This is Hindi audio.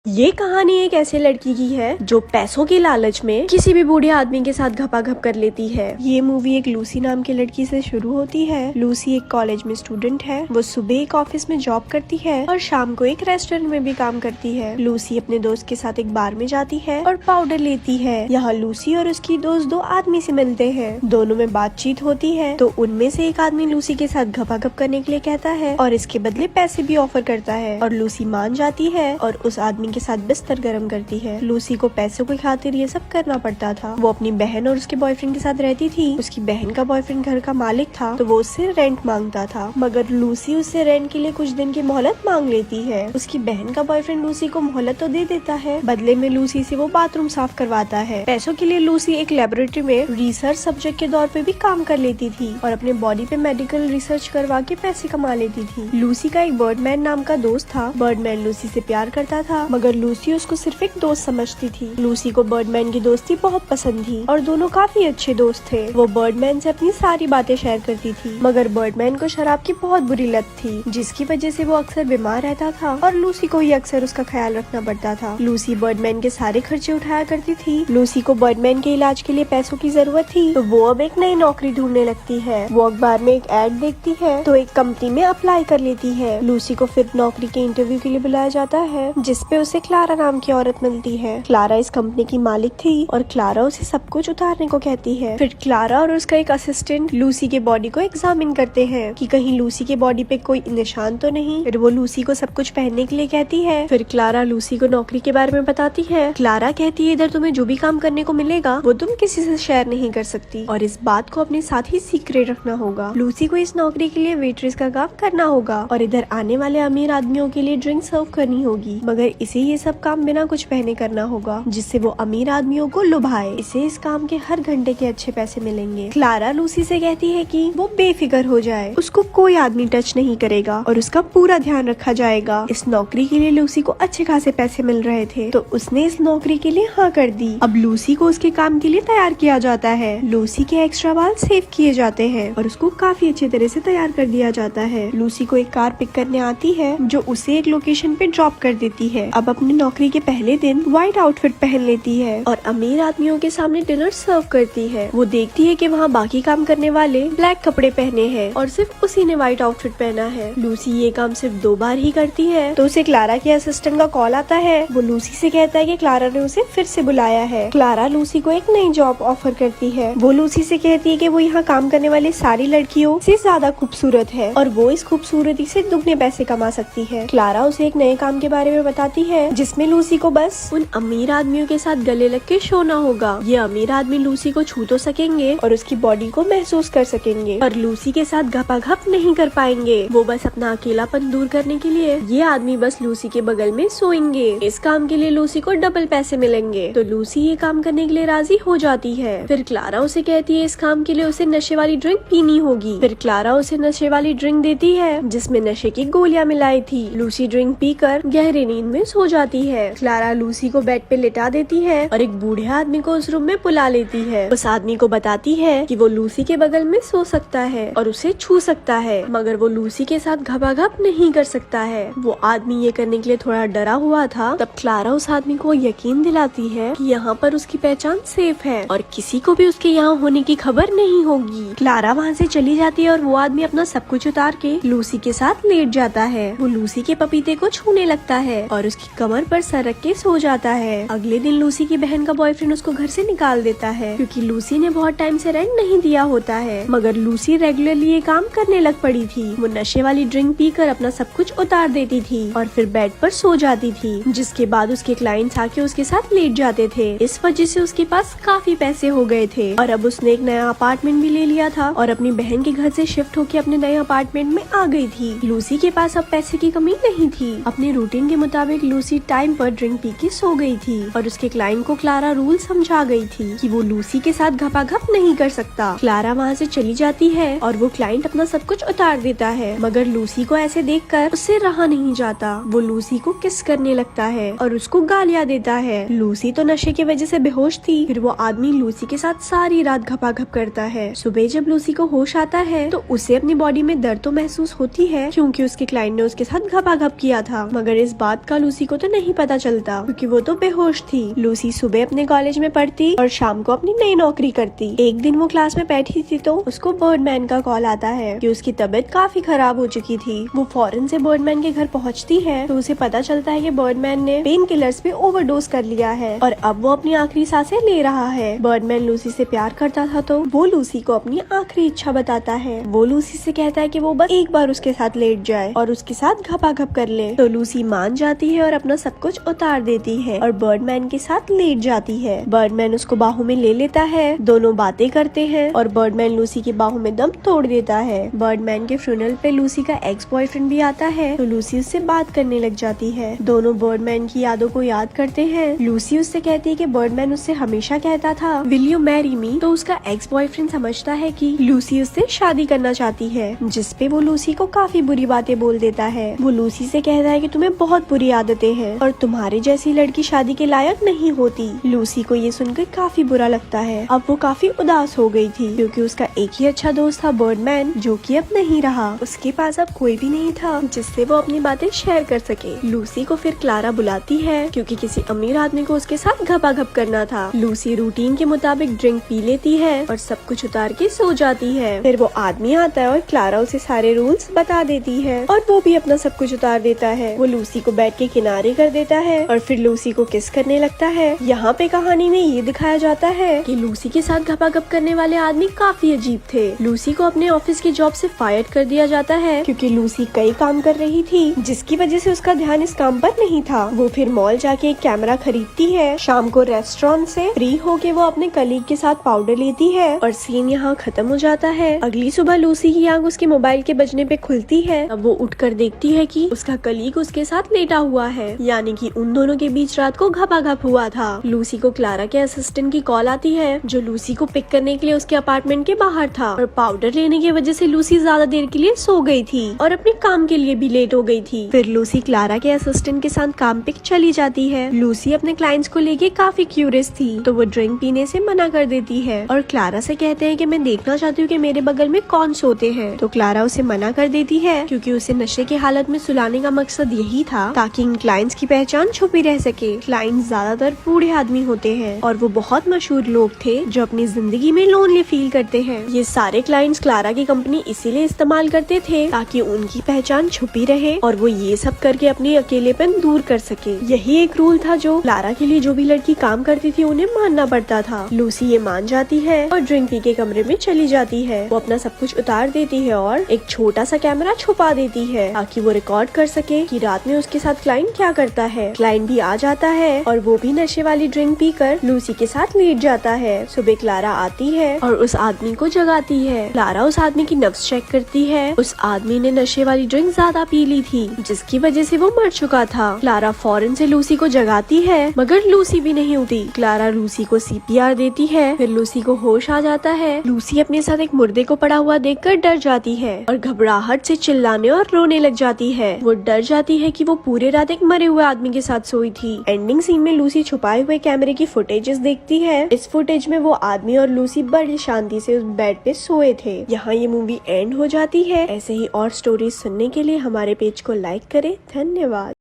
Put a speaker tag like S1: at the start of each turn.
S1: ये कहानी एक ऐसे लड़की की है जो पैसों के लालच में किसी भी बूढ़े आदमी के साथ घपाघप कर लेती है। ये मूवी एक लूसी नाम की लड़की से शुरू होती है। लूसी एक कॉलेज में स्टूडेंट है। वो सुबह एक ऑफिस में जॉब करती है और शाम को एक रेस्टोरेंट में भी काम करती है। लूसी अपने दोस्त के साथ एक बार में जाती है और पाउडर लेती है। यहाँ लूसी और उसकी दोस्त दो आदमी से मिलते हैं। दोनों में बातचीत होती है तो उनमें से एक आदमी लूसी के साथ घपाघप करने के लिए कहता है और इसके बदले पैसे भी ऑफर करता है और लूसी मान जाती है और उस आदमी के साथ बिस्तर गर्म करती है। लूसी को पैसों की खातिर ये सब करना पड़ता था। वो अपनी बहन और उसके बॉयफ्रेंड के साथ रहती थी। उसकी बहन का बॉयफ्रेंड घर का मालिक था तो वो उससे रेंट मांगता था, मगर लूसी उससे रेंट के लिए कुछ दिन की मोहलत मांग लेती है। उसकी बहन का बॉयफ्रेंड लूसी को मोहलत तो दे देता है, बदले में लूसी से वो बाथरूम साफ करवाता है। पैसों के लिए लूसी एक लेबोरेटरी में रिसर्च सब्जेक्ट के तौर पे भी काम कर लेती थी और अपने बॉडी पे मेडिकल रिसर्च करवा के पैसे कमा लेती थी। लूसी का एक बर्डमैन नाम का दोस्त था। बर्डमैन लूसी से प्यार करता था, मगर लूसी उसको सिर्फ एक दोस्त समझती थी। लूसी को बर्डमैन की दोस्ती बहुत पसंद थी और दोनों काफी अच्छे दोस्त थे। वो बर्डमैन से अपनी सारी बातें शेयर करती थी, मगर बर्डमैन को शराब की बहुत बुरी लत थी, जिसकी वजह से वो अक्सर बीमार रहता था और लूसी को ही अक्सर उसका ख्याल रखना पड़ता था। लूसी बर्डमैन के सारे खर्चे उठाया करती थी। लूसी को बर्डमैन के इलाज के लिए पैसों की जरूरत थी तो वो अब एक नई नौकरी ढूंढने लगती है। वो अखबार में एक एड देखती है तो एक कंपनी में अप्लाई कर लेती है। लूसी को फिर नौकरी के इंटरव्यू के लिए बुलाया जाता है, जिसपे उसे क्लारा नाम की औरत मिलती है। क्लारा इस कंपनी की मालिक थी और क्लारा उसे सब कुछ उतारने को कहती है। फिर क्लारा और उसका एक असिस्टेंट लूसी के बॉडी को एग्जामिन करते हैं कि कहीं लूसी के बॉडी पे कोई निशान तो नहीं। फिर वो लूसी को सब कुछ पहनने के लिए कहती है। फिर क्लारा लूसी को नौकरी के बारे में बताती है। क्लारा कहती है इधर तुम्हें जो भी काम करने को मिलेगा वो तुम किसी से शेयर नहीं कर सकती और इस बात को अपने साथ ही सीक्रेट रखना होगा। लूसी को इस नौकरी के लिए वेट्रेस का काम करना होगा और इधर आने वाले अमीर आदमियों के लिए ड्रिंक सर्व करनी होगी, मगर इसे ये सब काम बिना कुछ पहने करना होगा, जिससे वो अमीर आदमियों को लुभाए। इसे इस काम के हर घंटे के अच्छे पैसे मिलेंगे। क्लारा लूसी से कहती है कि वो बेफिक्र हो जाए, उसको कोई आदमी टच नहीं करेगा और उसका पूरा ध्यान रखा जाएगा। इस नौकरी के लिए लूसी को अच्छे खासे पैसे मिल रहे थे तो उसने इस नौकरी के लिए हाँ कर दी। अब लूसी को उसके काम के लिए तैयार किया जाता है। लूसी के एक्स्ट्रा बाल सेव किए जाते हैं और उसको काफी अच्छे तरह से तैयार कर दिया जाता है। लूसी को एक कार पिक करने आती है जो उसे एक लोकेशन पे ड्रॉप कर देती है। अब अपनी नौकरी के पहले दिन व्हाइट आउटफिट पहन लेती है और अमीर आदमियों के सामने डिनर सर्व करती है। वो देखती है कि वहाँ बाकी काम करने वाले ब्लैक कपड़े पहने हैं और सिर्फ उसी ने व्हाइट आउटफिट पहना है। लूसी ये काम सिर्फ 2 बार ही करती है तो उसे क्लारा के असिस्टेंट का कॉल आता है। वो लूसी से कहता है कि क्लारा ने उसे फिर से बुलाया है। क्लारा लूसी को एक नई जॉब ऑफर करती है। वो लूसी से कहती है कि वो यहाँ काम करने वाली सारी लड़कियों से ज्यादा खूबसूरत है और वो इस खूबसूरती से दुगने पैसे कमा सकती है। क्लारा उसे एक नए काम के बारे में बताती है जिसमें लूसी को बस उन अमीर आदमियों के साथ गले लग के सोना होगा। ये अमीर आदमी लूसी को छू तो सकेंगे और उसकी बॉडी को महसूस कर सकेंगे पर लूसी के साथ घपाघप नहीं कर पाएंगे। वो बस अपना अकेलापन दूर करने के लिए ये आदमी बस लूसी के बगल में सोएंगे। इस काम के लिए लूसी को डबल पैसे मिलेंगे तो लूसी ये काम करने के लिए राजी हो जाती है। फिर क्लारा उसे कहती है इस काम के लिए उसे नशे वाली ड्रिंक पीनी होगी। फिर क्लारा उसे नशे वाली ड्रिंक देती है जिसमें नशे की गोलियां मिलाई थी। लूसी ड्रिंक पीकर गहरी नींद में सो जाती है। क्लारा लूसी को बेड पे लिटा देती है और एक बूढ़े आदमी को उस रूम में बुला लेती है। उस आदमी को बताती है कि वो लूसी के बगल में सो सकता है और उसे छू सकता है, मगर वो लूसी के साथ घपाघप नहीं कर सकता है। वो आदमी ये करने के लिए थोड़ा डरा हुआ था। तब क्लारा उस आदमी को यकीन दिलाती है कि यहाँ पर उसकी पहचान सेफ है और किसी को भी उसके यहाँ होने की खबर नहीं होगी। क्लारा वहाँ से चली जाती है और वो आदमी अपना सब कुछ उतार के लूसी के साथ लेट जाता है। वो लूसी के पपीते को छूने लगता है और उसकी कमर पर सर रख के सो जाता है। अगले दिन लूसी की बहन का बॉयफ्रेंड उसको घर से निकाल देता है क्योंकि लूसी ने बहुत टाइम से रेंट नहीं दिया होता है, मगर लूसी रेगुलरली ये काम करने लग पड़ी थी। वो नशे वाली ड्रिंक पीकर अपना सब कुछ उतार देती थी और फिर बेड पर सो जाती थी, जिसके बाद उसके क्लाइंट्स आके उसके साथ लेट जाते थे। इस वजह से उसके पास काफी पैसे हो गए थे और अब उसने एक नया अपार्टमेंट भी ले लिया था और अपनी बहन के घर से शिफ्ट होकर अपने नए अपार्टमेंट में आ गई थी। लूसी के पास अब पैसे की कमी नहीं थी। अपने रूटीन के मुताबिक लूसी टाइम पर ड्रिंक पी के सो गई थी और उसके क्लाइंट को क्लारा रूल समझा गई थी कि वो लूसी के साथ घपाघप नहीं कर सकता। क्लारा वहाँ से चली जाती है और वो क्लाइंट अपना सब कुछ उतार देता है, मगर लूसी को ऐसे देखकर उससे रहा नहीं जाता। वो लूसी को किस करने लगता है और उसको गालियाँ देता है। लूसी तो नशे की वजह से बेहोश थी। फिर वो आदमी लूसी के साथ सारी रात घपाघप करता है। सुबह जब लूसी को होश आता है तो उसे अपनी बॉडी में दर्द तो महसूस होती है क्योंकि उसके क्लाइंट ने उसके साथ घपाघप किया था, मगर इस बात का लूसी को तो नहीं पता चलता क्योंकि वो तो बेहोश थी। लूसी सुबह अपने कॉलेज में पढ़ती और शाम को अपनी नई नौकरी करती। एक दिन वो क्लास में बैठी थी तो उसको बर्डमैन का कॉल आता है कि उसकी तबीयत काफी खराब हो चुकी थी। वो फौरन से बर्डमैन के घर पहुंचती है तो उसे पता चलता है कि बर्डमैन ने पेन किलर्स पे ओवरडोज कर लिया है और अब वो अपनी आखिरी सांसें ले रहा है। बर्डमैन लूसी से प्यार करता था तो वो लूसी को अपनी आखिरी इच्छा बताता है। वो लूसी से कहता है कि वो बस एक बार उसके साथ लेट जाए और उसके साथ घपाघप कर ले। तो लूसी मान जाती है और अपना सब कुछ उतार देती है और बर्डमैन के साथ लेट जाती है। बर्डमैन उसको बाहों में ले लेता है, दोनों बातें करते हैं और बर्डमैन लूसी की बाहों में दम तोड़ देता है। बर्डमैन के फ्यूनरल पे लूसी का एक्स बॉयफ्रेंड भी आता है तो लूसी उससे बात करने लग जाती है। दोनों बर्डमैन की यादों को याद करते हैं। लूसी उससे कहती है कि बर्डमैन उससे हमेशा कहता था विल यू मैरी मी। तो उसका एक्स बॉयफ्रेंड समझता है कि लूसी उससे शादी करना चाहती है, जिसपे वो लूसी को काफी बुरी बातें बोल देता है। वो लूसी से कहता है कि तुम्हें बहुत बुरी आदतें हैं और तुम्हारे जैसी लड़की शादी के लायक नहीं होती। लूसी को ये सुनकर काफी बुरा लगता है। अब वो काफी उदास हो गई थी क्योंकि उसका एक ही अच्छा दोस्त था बर्डमैन, जो कि अब नहीं रहा। उसके पास अब कोई भी नहीं था जिससे वो अपनी बातें शेयर कर सके। लूसी को फिर क्लारा बुलाती है क्योंकि किसी अमीर आदमी को उसके साथ घपाघप करना था। लूसी रूटीन के मुताबिक ड्रिंक पी लेती है और सब कुछ उतार के सो जाती है। फिर वो आदमी आता है और क्लारा उसे सारे रूल्स बता देती है और वो भी अपना सब कुछ उतार देता है। वो लूसी को बेड के किनारे कर देता है और फिर लूसी को किस करने लगता है। यहाँ पे कहानी में ये दिखाया जाता है कि लूसी के साथ घपाघप करने वाले आदमी काफी अजीब थे। लूसी को अपने ऑफिस की जॉब से फायर कर दिया जाता है क्योंकि लूसी कई काम कर रही थी जिसकी वजह से उसका ध्यान इस काम पर नहीं था। वो फिर मॉल जाके एक कैमरा खरीदती है। शाम को रेस्टोरेंट से फ्री होके वो अपने कलीग के साथ पाउडर लेती है और सीन यहाँ खत्म हो जाता है। अगली सुबह लूसी की आंख उसके मोबाइल के बजने पे खुलती है। अब वो उठकर देखती है कि उसका कलीग उसके साथ लेटा हुआ है, यानी कि उन दोनों के बीच रात को घपाघप हुआ था। लूसी को क्लारा के असिस्टेंट की कॉल आती है जो लूसी को पिक करने के लिए उसके अपार्टमेंट के बाहर था और पाउडर लेने की वजह से लूसी ज्यादा देर के लिए सो गई थी और अपने काम के लिए भी लेट हो गई थी। फिर लूसी क्लारा के असिस्टेंट के साथ काम पे चली जाती है। लूसी अपने क्लाइंट्स को लेके काफी क्यूरियस थी तो वो ड्रिंक पीने से मना कर देती है और क्लारा से कहते हैं कि मैं देखना चाहती हूँ कि मेरे बगल में कौन सोते हैं। तो क्लारा उसे मना कर देती है क्योंकि उसे नशे की हालत में सुलाने का मकसद यही था ताकि इन क्लाइंट्स की पहचान छुपी रह सके। क्लाइंट्स ज्यादातर बूढ़े आदमी होते हैं और वो बहुत मशहूर लोग थे जो अपनी जिंदगी में लोनली फील करते हैं। ये सारे क्लाइंट्स क्लारा की कंपनी इसीलिए इस्तेमाल करते थे ताकि उनकी पहचान छुपी रहे और वो ये सब करके अपनी अकेलेपन दूर कर सके। यही एक रूल था जो क्लारा के लिए जो भी लड़की काम करती थी उन्हें मानना पड़ता था। लूसी ये मान जाती है और ड्रिंक पी के कमरे में चली जाती है। वो अपना सब कुछ उतार देती है और एक छोटा सा कैमरा छुपा देती है ताकि वो रिकॉर्ड कर सके कि रात में उसके साथ क्लाइंट क्या करता है। क्लाइंट भी आ जाता है और वो भी नशे वाली ड्रिंक पीकर लूसी के साथ लेट जाता है। सुबह क्लारा आती है और उस आदमी को जगाती है। क्लारा उस आदमी की नब्ज चेक करती है। उस आदमी ने नशे वाली ड्रिंक ज्यादा पी ली थी जिसकी वजह से वो मर चुका था। क्लारा फौरन से लूसी को जगाती है मगर लूसी भी नहीं उठी। क्लारा लूसी को CPR देती है। फिर लूसी को होश आ जाता है। लूसी अपने साथ एक मुर्दे को पड़ा हुआ देखकर डर जाती है और घबराहट से चिल्लाने और रोने लग जाती है। वो डर जाती है कि वो पूरे रात एक मरे हुए आदमी के साथ सोई थी। एंडिंग सीन में लूसी छुपाए हुए कैमरे की फुटेजेस देखती है। इस फुटेज में वो आदमी और लूसी बड़ी शांति से उस बेड पे सोए थे। यहाँ ये मूवी एंड हो जाती है। ऐसे ही और स्टोरीज सुनने के लिए हमारे पेज को लाइक करें। धन्यवाद।